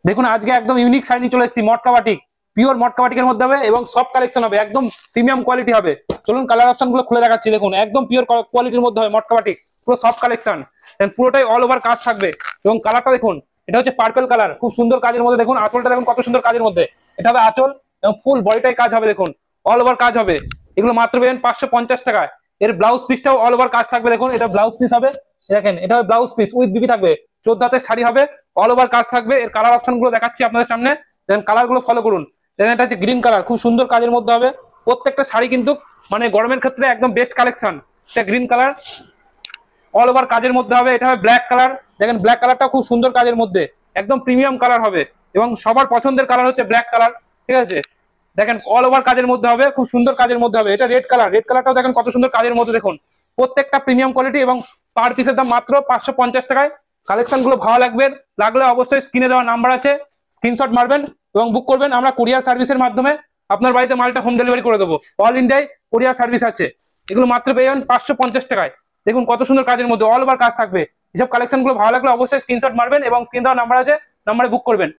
দেখুন আজকে একদম ইউনিক শাড়ি নিয়ে চলে এসেছি, মটকা বাটিক, পিওর মটকা বাটিকের মধ্যে হবে এবং সব কালেকশন হবে, একদম প্রিমিয়াম কোয়ালিটি হবে। চলুন কালার অপশন গুলো খুলে দেখাচ্ছি। দেখুন একদম পিওর কোয়ালিটির মধ্যে হবে মটকা বাটিক, পুরো সব কালেকশন, পুরোটাই অল ওভার কাজ থাকবে। এবং কালারটা দেখুন, এটা হচ্ছে পার্পল কালার, খুব সুন্দর কাজের মধ্যে। দেখুন আঁচলটা দেখুন কত সুন্দর কাজের মধ্যে, এটা হবে আঁচল এবং ফুল বডিটাই কাজ হবে। দেখুন অল ওভার কাজ হবে, এগুলো মাত্র পেবেন 550 টাকায়। এর ব্লাউজ পিসটাও অল ওভার কাজ থাকবে। দেখুন এটা ব্লাউজ পিস হবে, দেখেন এটা হবে ব্লাউজ পিস উইথ বিবি থাকবে, 14 হাতের শাড়ি হবে, অল ওভার কাজ থাকবে। এর কালার অপশন গুলো দেখাচ্ছি আপনাদের সামনে, দেন কালার গুলো ফলো করুন। দেখেন এটা হচ্ছে গ্রিন কালার, খুব সুন্দর কাজের মধ্যে হবে। প্রত্যেকটা শাড়ি কিন্তু মানে গরমের ক্ষেত্রে একদম বেস্ট কালেকশন। এটা গ্রিন কালার, অল ওভার কাজের মধ্যে হবে। এটা হবে ব্ল্যাক কালার, দেখেন ব্ল্যাক কালারটা খুব সুন্দর কাজের মধ্যে, একদম প্রিমিয়াম কালার হবে এবং সবার পছন্দের কালার হচ্ছে ব্ল্যাক কালার, ঠিক আছে। দেখেন অল ওভার কাজের মধ্যে হবে, খুব সুন্দর কাজের মধ্যে হবে। এটা রেড কালার, রেড কালারটাও দেখেন কত সুন্দর কাজের মধ্যে। দেখুন প্রত্যেকটা প্রিমিয়াম কোয়ালিটি এবং পার পিসের দাম মাত্র 550 টাকায়। কালেকশন গুলো ভালো লাগলে অবশ্যই স্ক্রিনে দেওয়া নাম্বার আছে, স্ক্রিনশট মারবেন এবং বুক করবেন। আমরা কুরিয়ার সার্ভিসের মাধ্যমে আপনার বাড়িতে মালটা হোম ডেলিভারি করে দেবো, অল ইন্ডিয়ায় কুরিয়ার সার্ভিস আছে। এগুলো মাত্র পেয়ে যাবেন 550 টাকায়। দেখুন কত সুন্দর কাজের মধ্যে অল ওভার কাজ থাকবে। এসব কালেকশন গুলো ভালো লাগলে অবশ্যই স্ক্রিনশট মারবেন এবং স্ক্রিন দেওয়া নাম্বার আছে, নাম্বারে বুক করবেন।